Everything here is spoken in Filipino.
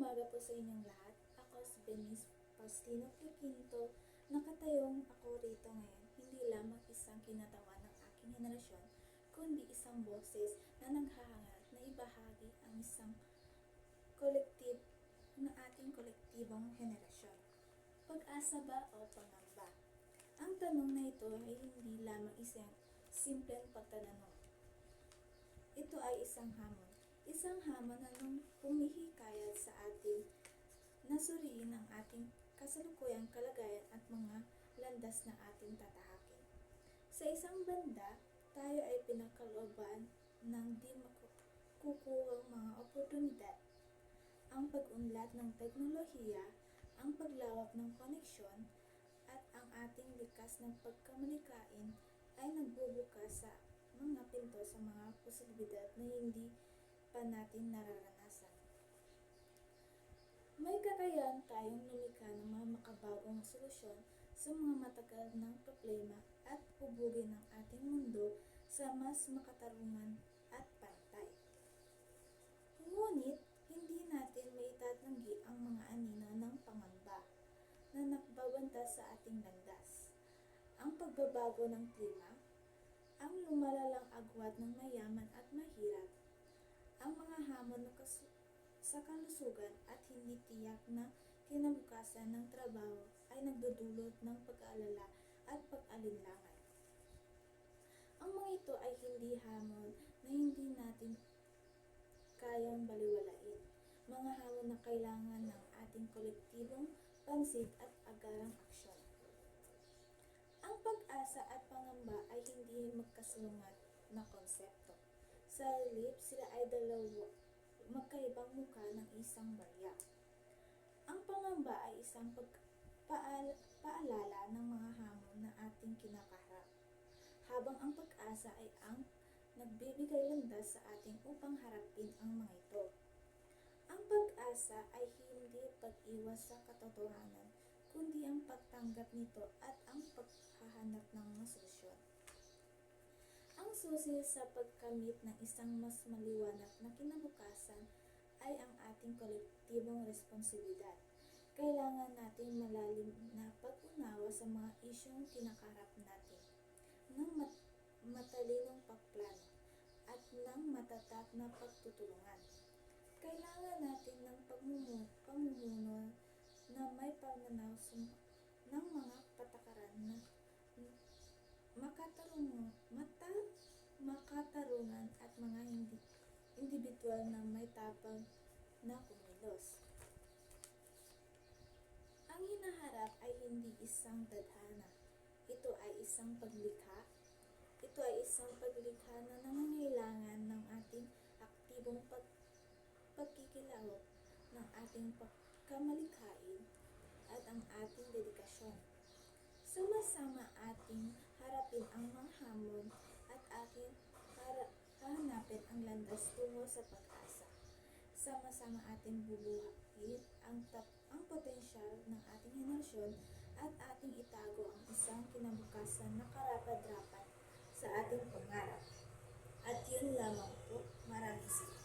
umaga po sa inyong lahat. Ako si Benice Faustino Quinto. Nakatayong ako rito ngayon, hindi lamang isang kinatawan ng aking henerasyon, kundi isang boses na naghahangad na ibahagi ang isang kolektiv na ating kolektibong henerasyon. Pag-asa ba o pangamba? Ang tanong na ito ay hindi lamang isang simpleng pagtatanong. Ito ay isang hamon. Isang hamon na pumihikayat sa ating nasuriin ang ating kasalukuyang kalagayan at mga landas na ating tatahakin. Sa isang banda, tayo ay pinakalooban ng di makukuhang mga oportunidad. Ang pag-unlad ng teknolohiya, ang paglawak ng koneksyon, at ang ating likas ng pagkamalikain ay nagbubukas sa mga pinto sa mga posibilidad na hindi pa natin nararanasan. May kakayahan tayong lumikha ng mga makabagong solusyon sa mga matagal ng problema at hubugin ang ating mundo sa mas makatarungan at pantay. Ngunit, hindi natin maitatanggi ang mga anino ng pangamba na nagbabanta sa ating landas. Ang pagbabago ng klima, ang lumalalang agwat ng mayaman at mahirap, ang mga hamon sa kalusugan at hindi tiyak na kinabukasan ng trabaho ay nagdudulot ng pag-aalala at pag-alinlangan. Ang mga ito ay hindi hamon na hindi natin kayang baliwalain. Mga hamon na kailangan ng ating kolektibong pansin at agarang aksyon. Ang pag-asa at pangamba ay hindi magkasalungat na konsepto. Sa halip, sila ay dalawa magkaibang mukha ng isang barya. Ang pangamba ay isang paalala ng mga hamon na ating kinakaharap, habang ang pag-asa ay ang nagbibigay landas sa ating upang harapin ang mga ito. Ang pag-asa ay hindi pag-iwas sa katotohanan, kundi ang pagtanggap nito at ang paghahanap ng mga solusyon. Ang susi sa pagkamit ng isang mas maliwanag na kinabukasan ay ang ating kolektibong responsibilidad. Kailangan natin malalim na pag-unawa sa mga isyong kinakaharap natin ng matalinong pagplano at ng matatag na pagtutulungan. Kailangan natin ng pamumuno na may pananaw ng mga patakaran na makatarungan at mga individual na may tapang na kumilos. Ang hinaharap ay hindi isang tadhana. Ito ay isang paglikha. Ito ay isang paglikha na nangangailangan ng ating aktibong pagkikilahok, ng ating pagkamalikhain, at ang ating dedikasyon. Sama-sama ating harapin ang mga hamon at ating hahanapin ang landas tungo sa pag-asa. Sama-sama ating bubuhayin ang potensyal ng ating henerasyon at ating itago ang isang kinabukasan na karapat-dapat sa ating pangarap. At yun lamang po. Maraming salamat.